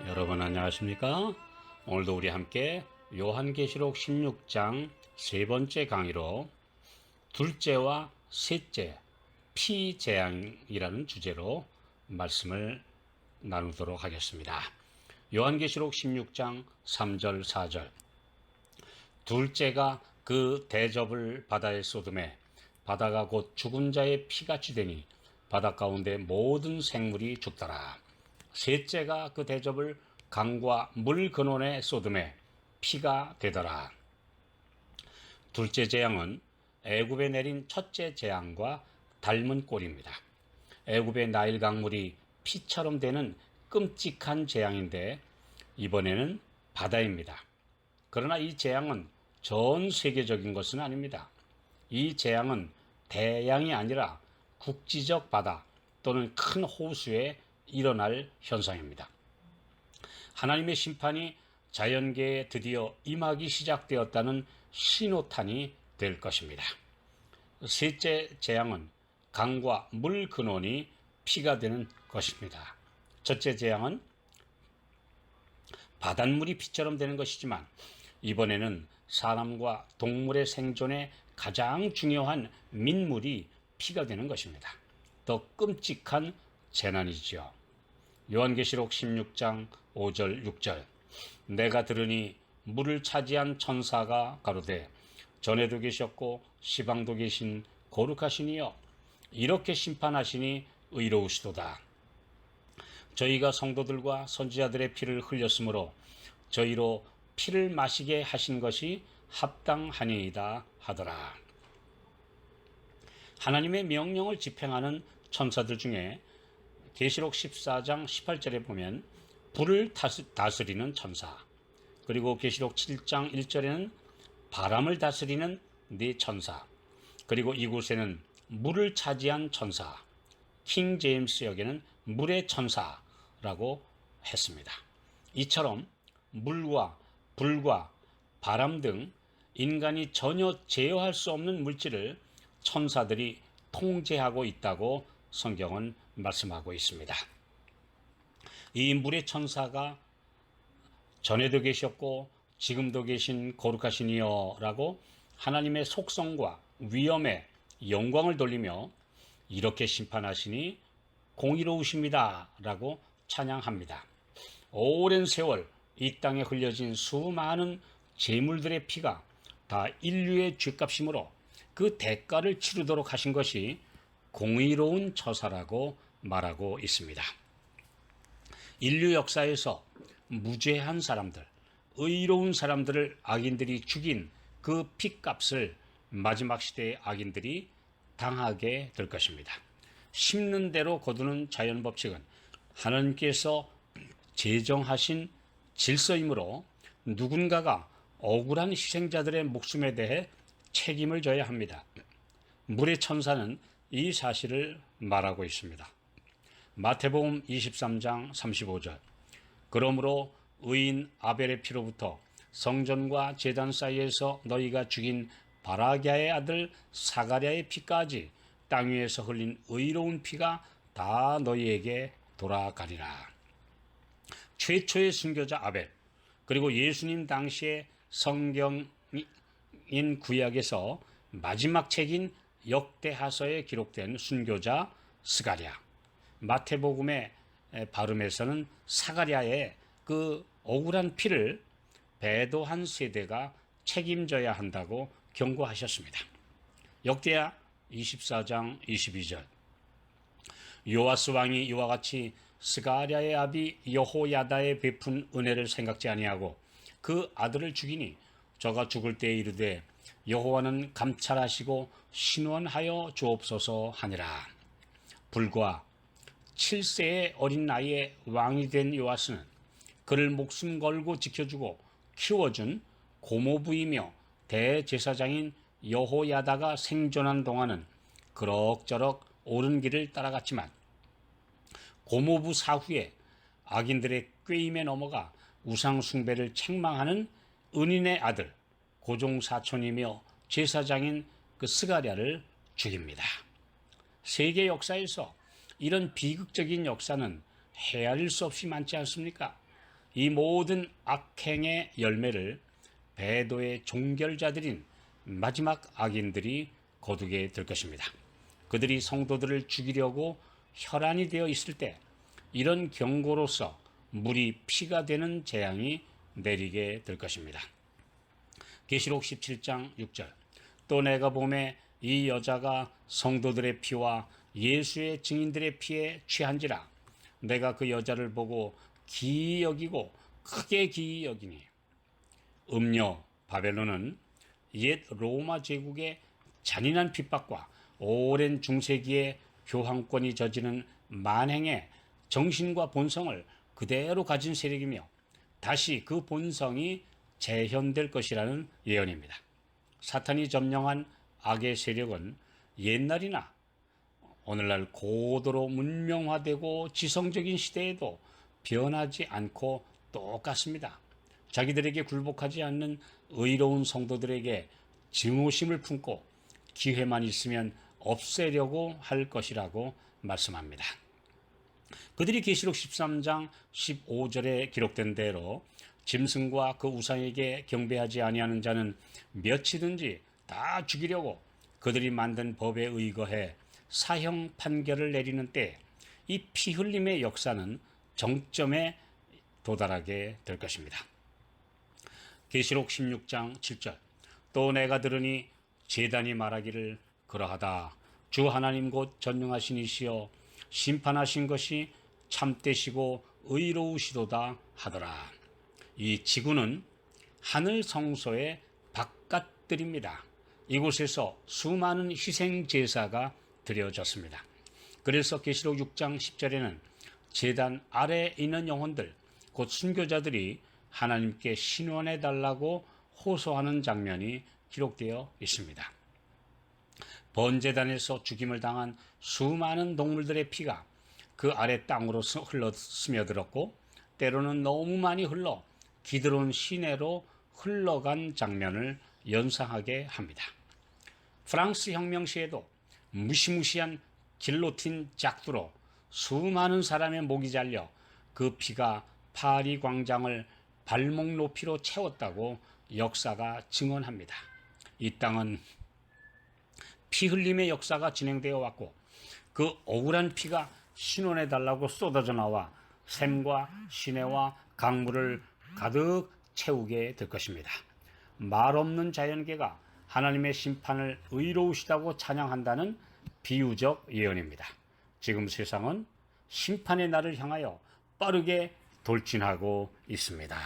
여러분 안녕하십니까? 오늘도 우리 함께 요한계시록 16장 세 번째 강의로 둘째와 셋째 피재앙이라는 주제로 말씀을 나누도록 하겠습니다. 요한계시록 16장 3절 4절 둘째가 그 대접을 바다에 쏟음에 바다가 곧 죽은 자의 피같이 되니 바다 가운데 모든 생물이 죽더라. 셋째가 그 대접을 강과 물 근원에 쏟음에 피가 되더라. 둘째 재앙은 애굽에 내린 첫째 재앙과 닮은 꼴입니다. 애굽의 나일 강물이 피처럼 되는 끔찍한 재앙인데 이번에는 바다입니다. 그러나 이 재앙은 전 세계적인 것은 아닙니다. 이 재앙은 대양이 아니라 국지적 바다 또는 큰 호수에 일어날 현상입니다. 하나님의 심판이 자연계에 드디어 임하기 시작되었다는 신호탄이 될 것입니다. 셋째 재앙은 강과 물 근원이 피가 되는 것입니다. 첫째 재앙은 바닷물이 피처럼 되는 것이지만 이번에는 사람과 동물의 생존에 가장 중요한 민물이 피가 되는 것입니다. 더 끔찍한 재난이지요. 요한계시록 16장 5절 6절 내가 들으니 물을 차지한 천사가 가로되 전에도 계셨고 시방도 계신 거룩하시니여 이렇게 심판하시니 의로우시도다. 저희가 성도들과 선지자들의 피를 흘렸으므로 저희로 피를 마시게 하신 것이 합당하니이다 하더라. 하나님의 명령을 집행하는 천사들 중에 계시록 14장 18절에 보면 불을 다스리는 천사, 그리고 계시록 7장 1절에는 바람을 다스리는 네 천사, 그리고 이곳에는 물을 차지한 천사, 킹 제임스 역에는 물의 천사라고 했습니다. 이처럼 물과 불과 바람 등 인간이 전혀 제어할 수 없는 물질을 천사들이 통제하고 있다고 성경은 말씀하고 있습니다. 이 물의 천사가 전에도 계셨고 지금도 계신 거룩하신 이여라고 하나님의 속성과 위엄에 영광을 돌리며 이렇게 심판하시니 공의로우십니다 라고 찬양합니다. 오랜 세월 이 땅에 흘려진 수많은 제물들의 피가 다 인류의 죄값이므로 그 대가를 치르도록 하신 것이 공의로운 처사라고 말하고 있습니다. 인류 역사에서 무죄한 사람들, 의로운 사람들을 악인들이 죽인 그 핏값을 마지막 시대의 악인들이 당하게 될 것입니다. 심는 대로 거두는 자연법칙은 하나님께서 제정하신 질서이므로 누군가가 억울한 희생자들의 목숨에 대해 책임을 져야 합니다. 물의 천사는 이 사실을 말하고 있습니다. 마태복음 23장 35절 그러므로 의인 아벨의 피로부터 성전과 제단 사이에서 너희가 죽인 바라기아의 아들 사가랴의 피까지 땅 위에서 흘린 의로운 피가 다 너희에게 돌아가리라. 최초의 순교자 아벨, 그리고 예수님 당시의 성경인 구약에서 마지막 책인 역대하서에 기록된 순교자 스가랴, 마태복음의 발음에서는 사가랴의 그 억울한 피를 배도한 세대가 책임져야 한다고 경고하셨습니다. 역대하 24장 22절 요아스 왕이 이와 같이 스가랴의 아비 여호야다에 베푼 은혜를 생각지 아니하고 그 아들을 죽이니 저가 죽을 때에 이르되 여호와는 감찰하시고 신원하여 주옵소서 하니라. 불과 7세의 어린 나이에 왕이 된 요아스는 그를 목숨 걸고 지켜주고 키워준 고모부이며 대제사장인 여호야다가 생존한 동안은 그럭저럭 옳은 길을 따라갔지만 고모부 사후에 악인들의 꾀임에 넘어가 우상 숭배를 책망하는 은인의 아들 고종사촌이며 제사장인 그 스가랴를 죽입니다. 세계 역사에서 이런 비극적인 역사는 헤아릴 수 없이 많지 않습니까? 이 모든 악행의 열매를 배도의 종결자들인 마지막 악인들이 거두게 될 것입니다. 그들이 성도들을 죽이려고 혈안이 되어 있을 때 이런 경고로서 물이 피가 되는 재앙이 내리게 될 것입니다. 계시록 17장 6절. 또 내가 보매 이 여자가 성도들의 피와 예수의 증인들의 피에 취한지라. 내가 그 여자를 보고 기이 여기고 크게 기이 여기니. 음녀 바벨론은 옛 로마 제국의 잔인한 핍박과 오랜 중세기의 교황권이 저지른 만행의 정신과 본성을 그대로 가진 세력이며 다시 그 본성이 재현될 것이라는 예언입니다. 사탄이 점령한 악의 세력은 옛날이나 오늘날 고도로 문명화되고 지성적인 시대에도 변하지 않고 똑같습니다. 자기들에게 굴복하지 않는 의로운 성도들에게 증오심을 품고 기회만 있으면 없애려고 할 것이라고 말씀합니다. 그들이 계시록 13장 15절에 기록된 대로 짐승과 그 우상에게 경배하지 아니하는 자는 몇이든지 다 죽이려고 그들이 만든 법에 의거해 사형 판결을 내리는 때 이 피 흘림의 역사는 정점에 도달하게 될 것입니다. 계시록 16장 7절. 또 내가 들으니 제단이 말하기를 그러하다. 주 하나님 곧 전능하신 이시여 심판하신 것이 참되시고 의로우시도다 하더라. 이 지구는 하늘 성소의 바깥들입니다. 이곳에서 수많은 희생 제사가 드려졌습니다. 그래서 계시록 6장 10절에는 제단 아래에 있는 영혼들, 곧 순교자들이 하나님께 신원해 달라고 호소하는 장면이 기록되어 있습니다. 번제단에서 죽임을 당한 수많은 동물들의 피가 그 아래 땅으로 흘러 스며들었고 때로는 너무 많이 흘러 기드론 시내로 흘러간 장면을 연상하게 합니다. 프랑스 혁명 시에도 무시무시한 길로틴 짝두로 수많은 사람의 목이 잘려 그 피가 파리 광장을 발목 높이로 채웠다고 역사가 증언합니다. 이 땅은 피 흘림의 역사가 진행되어 왔고 그 억울한 피가 신원해 달라고 쏟아져 나와 샘과 시내와 강물을 가득 채우게 될 것입니다. 말 없는 자연계가 하나님의 심판을 의로우시다고 찬양한다는 비유적 예언입니다. 지금 세상은 심판의 날을 향하여 빠르게 돌진하고 있습니다.